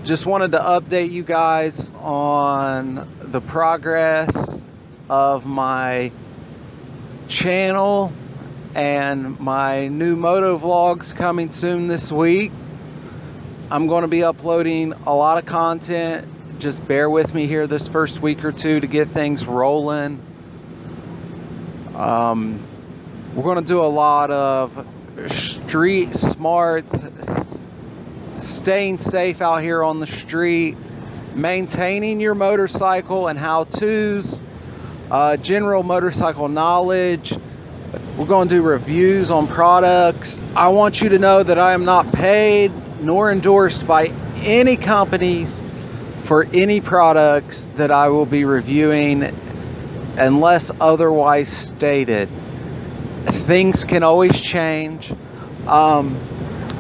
Just wanted to update you guys on the progress of my channel and my new Motovlogs coming soon this week. I'm going to be uploading a lot of content. Just bear with me here this first week or two to get things rolling. We're going to do a lot of street smarts, staying safe out here on the street, maintaining your motorcycle and how-tos, general motorcycle knowledge. We're going to do reviews on products. I want you to know that I am not paid nor endorsed by any companies for any products that I will be reviewing unless otherwise stated. Things can always change.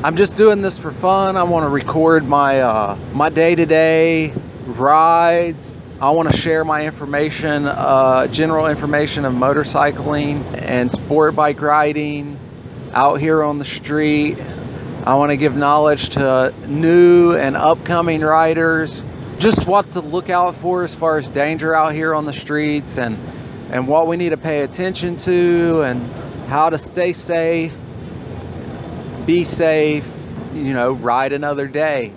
I'm just doing this for fun. I want to record my my day-to-day rides. I want to share my information, general information of motorcycling and sport bike riding out here on the street. I want to give knowledge to new and upcoming riders, just what to look out for as far as danger out here on the streets, and what we need to pay attention to, and how to stay safe, be safe, you know, ride another day.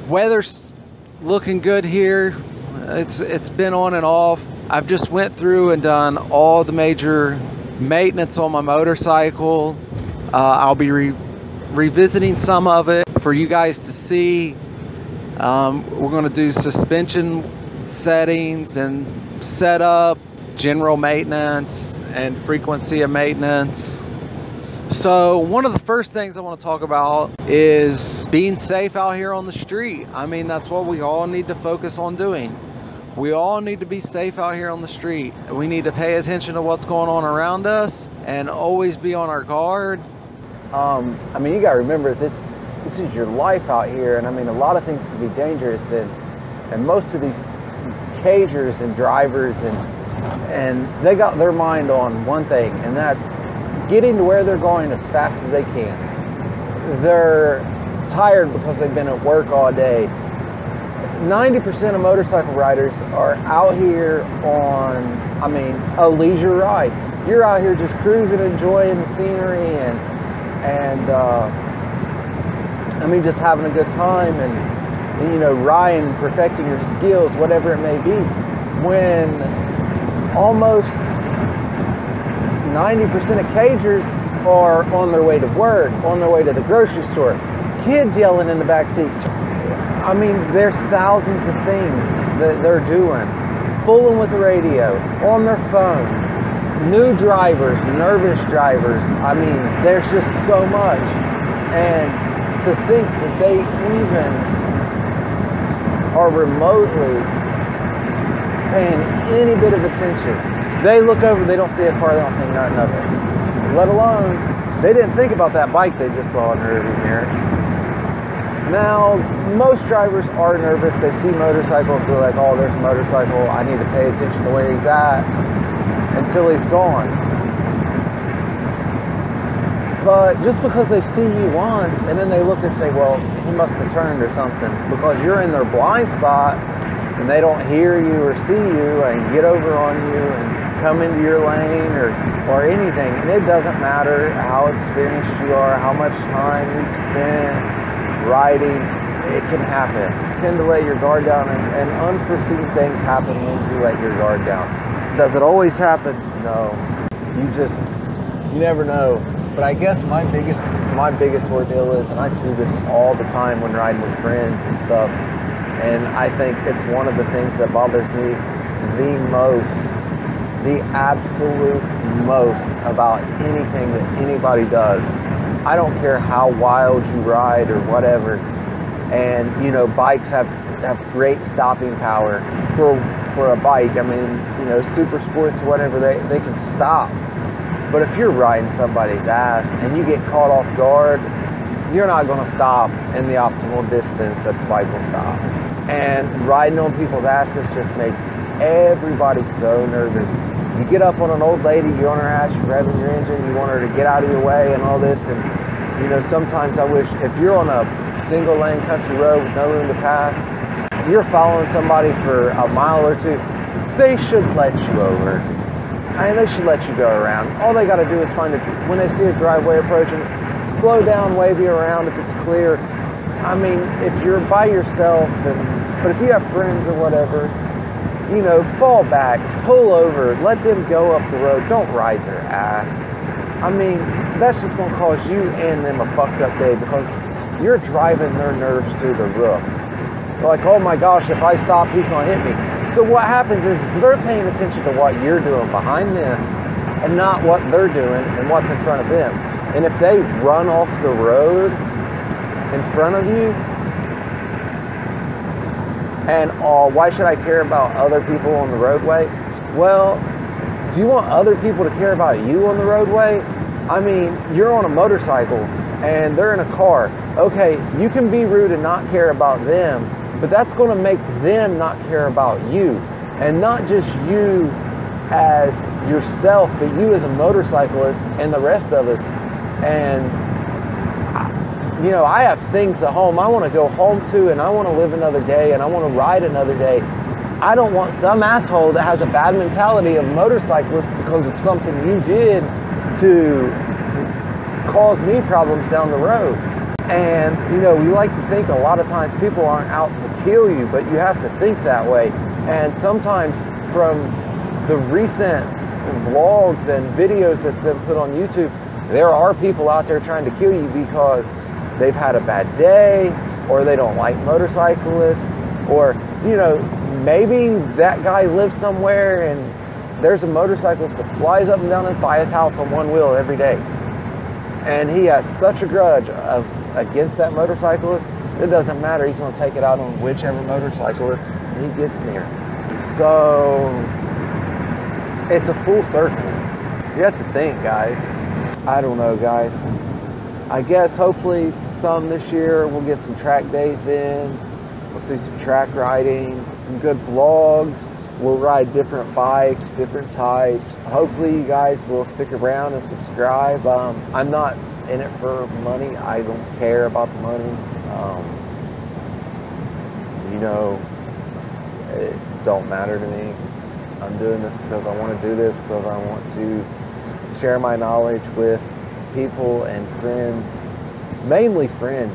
Weather's looking good here. It's been on and off. I've just went through and done all the major maintenance on my motorcycle. I'll be revisiting some of it for you guys to see. We're going to do suspension settings and setup, general maintenance and frequency of maintenance. So one of the first things I want to talk about is being safe out here on the street. I mean, that's what we all need to focus on doing. We all need to be safe out here on the street. We need to pay attention to what's going on around us and always be on our guard. I mean, you gotta remember this is your life out here, and I mean, a lot of things can be dangerous, and most of these cagers and drivers and they got their mind on one thing, and that's getting to where they're going as fast as they can. They're tired because they've been at work all day. 90% of motorcycle riders are out here on, I mean, a leisure ride. You're out here just cruising, enjoying the scenery, and I mean, just having a good time, and you know, riding, perfecting your skills, whatever it may be. When almost 90% of cagers are on their way to work, on their way to the grocery store, kids yelling in the back seat. I mean, there's thousands of things that they're doing, fooling with the radio, on their phone, new drivers, nervous drivers. I mean, there's just so much. And to think that they even are remotely paying any bit of attention. They look over, they don't see a car, they don't think nothing of it. Let alone, they didn't think about that bike they just saw in the rearview mirror. Now, most drivers are nervous. They see motorcycles, they're like, oh, there's a motorcycle, I need to pay attention to where he's at, until he's gone. But just because they see you once, and then they look and say, well, he must have turned or something, because you're in their blind spot, and they don't hear you or see you and get over on you and come into your lane or anything. And it doesn't matter how experienced you are, how much time you've spent riding, it can happen. You tend to let your guard down, and unforeseen things happen when you let your guard down. Does it always happen? No. You never know. But I guess my biggest ordeal is, and I see this all the time when riding with friends and stuff, and I think it's one of the things that bothers me the most, the absolute most about anything that anybody does. I don't care how wild you ride or whatever, and you know, bikes have great stopping power for a bike. I mean, you know, super sports, whatever, they can stop. But if you're riding somebody's ass and you get caught off guard, you're not going to stop in the optimal distance that the bike will stop. And riding on people's asses just makes everybody so nervous. You get up on an old lady, you're on her ass, you're revving your engine, you want her to get out of your way and all this. And, you know, sometimes I wish, if you're on a single lane country road with no room to pass, you're following somebody for a mile or two, they should let you over. I mean, they should let you go around. All they got to do is find it when they see a driveway approaching, slow down, wave you around if it's clear. I mean, if you're by yourself, but if you have friends or whatever, you know, fall back, pull over, let them go up the road. Don't ride their ass. I mean, that's just going to cause you and them a fucked up day because you're driving their nerves through the roof. Like, oh my gosh, if I stop, he's going to hit me. So what happens is they're paying attention to what you're doing behind them and not what they're doing and what's in front of them. And if they run off the road in front of you, and why should I care about other people on the roadway? Well, do you want other people to care about you on the roadway? I mean, you're on a motorcycle and they're in a car. Okay, you can be rude and not care about them, but that's going to make them not care about you. And not just you as yourself, but you as a motorcyclist and the rest of us. And, you know, I have things at home I want to go home to, and I want to live another day, and I want to ride another day. I don't want some asshole that has a bad mentality of motorcyclists because of something you did to cause me problems down the road. And, you know, we like to think a lot of times people aren't out to kill you, but you have to think that way. And sometimes from the recent vlogs and videos that's been put on YouTube, there are people out there trying to kill you because they've had a bad day, or they don't like motorcyclists, or, you know, maybe that guy lives somewhere and there's a motorcyclist that flies up and down by his house on one wheel every day. And he has such a grudge against that motorcyclist, it doesn't matter. He's going to take it out on whichever motorcyclist he gets near. So it's a full circle. You have to think, guys. I don't know, guys. I guess hopefully some this year we'll get some track days in. We'll see some track riding, some good vlogs. We'll ride different bikes, different types. Hopefully you guys will stick around and subscribe. I'm not in it for money. I don't care about the money. You know, it don't matter to me. I'm doing this because I want to do this, because I want to share my knowledge with people and friends, mainly friends,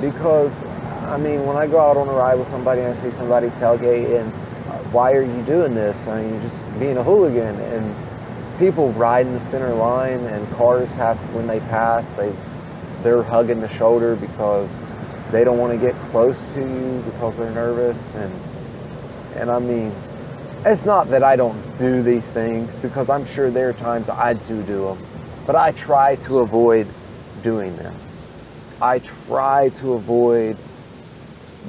because I mean, when I go out on a ride with somebody and I see somebody tailgate, and why are you doing this? I mean, you're just being a hooligan. And people ride in the center line, and cars have, when they pass, they're hugging the shoulder because they don't want to get close to you because they're nervous. And I mean, it's not that I don't do these things, because I'm sure there are times I do them, but I try to avoid doing them. I try to avoid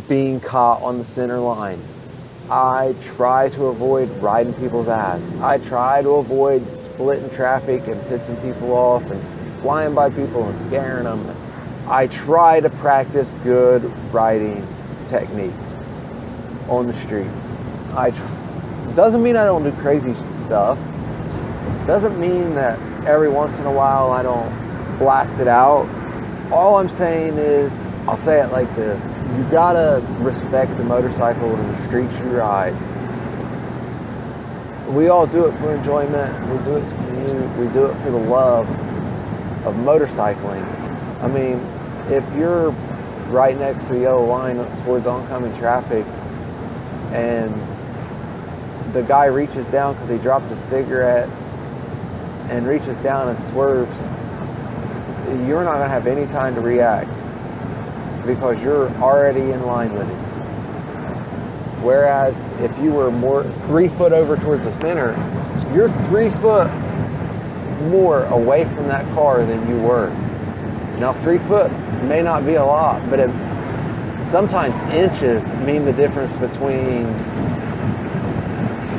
being caught on the center line. I try to avoid riding people's ass. I try to avoid splitting traffic and pissing people off and flying by people and scaring them. I try to practice good riding technique on the streets. Doesn't mean I don't do crazy stuff. Doesn't mean that every once in a while I don't blast it out. All I'm saying is, I'll say it like this: you gotta respect the motorcycle and the streets you ride. We all do it for enjoyment. We do it to commute. We do it for the love of motorcycling. I mean, if you're right next to the yellow line towards oncoming traffic, and the guy reaches down because he dropped a cigarette and reaches down and swerves, you're not going to have any time to react because you're already in line with him. Whereas if you were more 3 foot over towards the center, you're 3 foot more away from that car than you were. Now 3 foot may not be a lot, but sometimes inches mean the difference between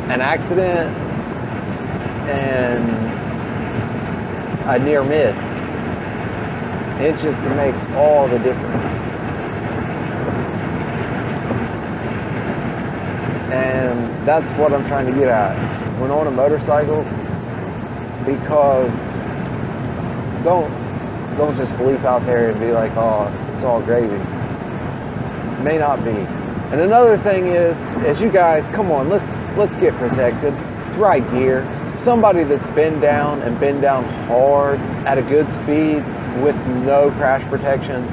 an accident and a near miss. Inches can make all the difference. And that's what I'm trying to get at when on a motorcycle, because don't just leap out there and be like, oh, it's all gravy. may not be. And another thing is you guys, come on, let's get protected. It's right gear. Somebody that's been down and been down hard at a good speed with no crash protection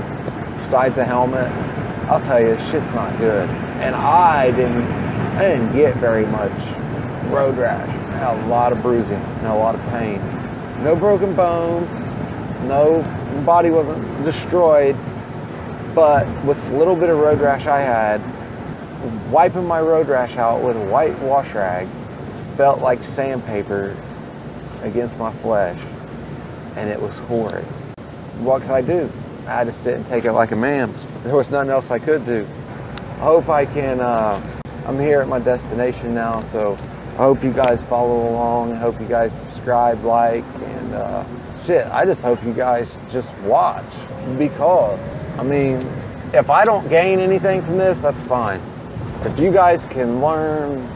besides a helmet, I'll tell you, shit's not good. And I didn't get very much road rash. I had a lot of bruising and a lot of pain. No broken bones, no body wasn't destroyed, but with a little bit of road rash I had, wiping my road rash out with a white wash rag felt like sandpaper against my flesh, and it was horrid. What could I do? I had to sit and take it like a man. There was nothing else I could do. I hope I can, I'm here at my destination now, so I hope you guys follow along. I hope you guys subscribe, like, and shit, I just hope you guys just watch, because, I mean, if I don't gain anything from this, that's fine. If you guys can learn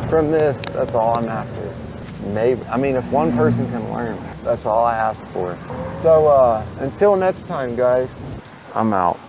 from this, that's all I'm after. Maybe, I mean, if one person can learn, that's all I ask for. So until next time, guys, I'm out.